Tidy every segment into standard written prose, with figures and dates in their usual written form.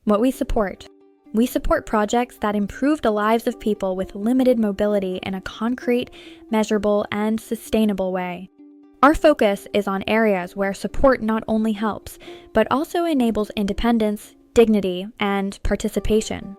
What we support. We support projects that improve the lives of people with limited mobility in a concrete, measurable, and sustainable way. Our focus is on areas where support not only helps, but also enables independence, dignity, and participation.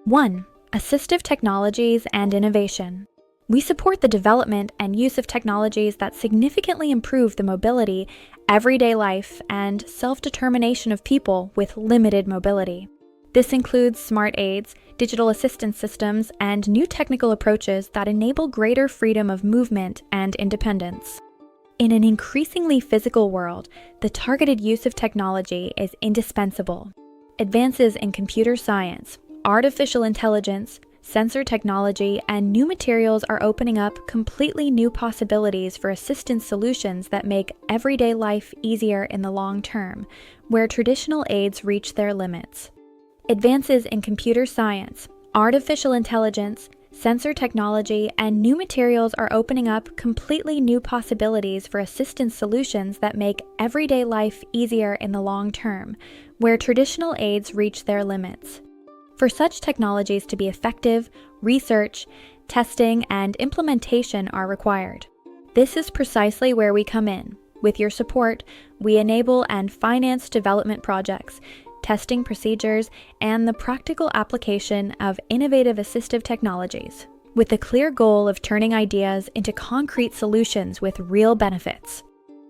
1. Assistive technologies and innovation. We support the development and use of technologies that significantly improve the mobility, everyday life, and self-determination of people with limited mobility. This includes smart aids, digital assistance systems, and new technical approaches that enable greater freedom of movement and independence. In an increasingly physical world, the targeted use of technology is indispensable. Advances in computer science, artificial intelligence, sensor technology, and new materials are opening up completely new possibilities for assistance solutions that make everyday life easier in the long term, where traditional aids reach their limits. Advances in computer science, artificial intelligence, sensor technology, and new materials are opening up completely new possibilities for assistance solutions that make everyday life easier in the long term, where traditional aids reach their limits. For such technologies to be effective, research, testing, and implementation are required. This is precisely where we come in. With your support, we enable and finance development projects, testing procedures, and the practical application of innovative assistive technologies, with the clear goal of turning ideas into concrete solutions with real benefits.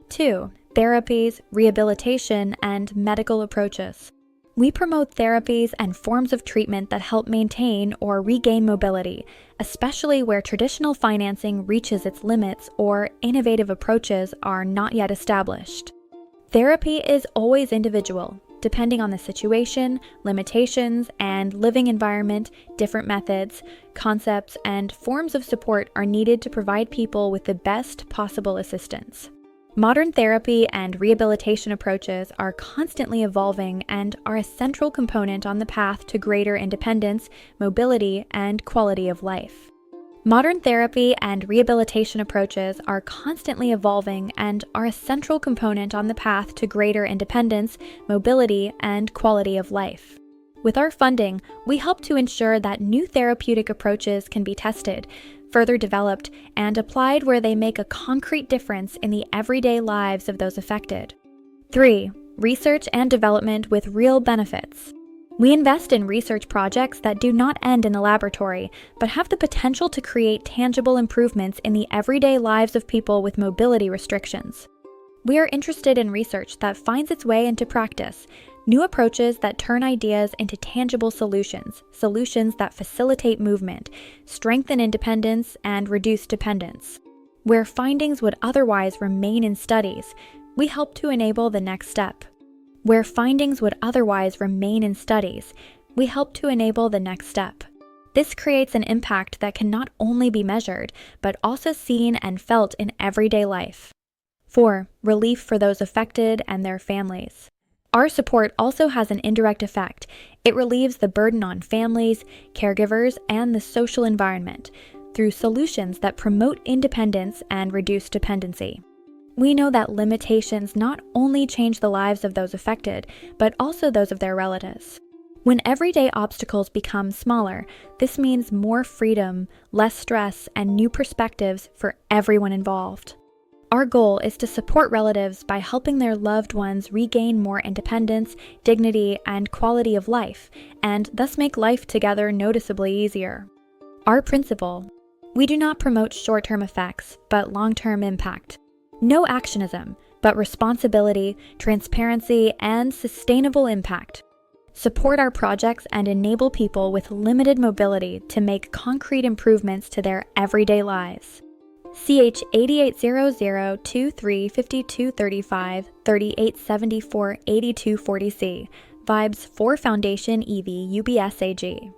2. Therapies, rehabilitation, and medical approaches. We promote therapies and forms of treatment that help maintain or regain mobility, especially where traditional financing reaches its limits or innovative approaches are not yet established. Therapy is always individual. Depending on the situation, limitations, and living environment, different methods, concepts, and forms of support are needed to provide people with the best possible assistance. Modern therapy and rehabilitation approaches are constantly evolving and are a central component on the path to greater independence, mobility, and quality of life. Modern therapy and rehabilitation approaches are constantly evolving and are a central component on the path to greater independence, mobility, and quality of life. With our funding, we help to ensure that new therapeutic approaches can be tested, further developed, and applied where they make a concrete difference in the everyday lives of those affected. 3. Research and development with real benefits. We invest in research projects that do not end in the laboratory, but have the potential to create tangible improvements in the everyday lives of people with mobility restrictions. We are interested in research that finds its way into practice, new approaches that turn ideas into tangible solutions, solutions that facilitate movement, strengthen independence, and reduce dependence. Where findings would otherwise remain in studies, we help to enable the next step. Where findings would otherwise remain in studies, we help to enable the next step. This creates an impact that can not only be measured, but also seen and felt in everyday life. 4. Relief for those affected and their families. Our support also has an indirect effect. It relieves the burden on families, caregivers, and the social environment through solutions that promote independence and reduce dependency. We know that limitations not only change the lives of those affected, but also those of their relatives. When everyday obstacles become smaller, this means more freedom, less stress, and new perspectives for everyone involved. Our goal is to support relatives by helping their loved ones regain more independence, dignity, and quality of life, and thus make life together noticeably easier. Our principle: we do not promote short-term effects, but long-term impact. No actionism, but responsibility, transparency, and sustainable impact. Support our projects and enable people with limited mobility to make concrete improvements to their everyday lives. CH 8800 235235 3874 8240C, Vibes4foundation EV UBS AG.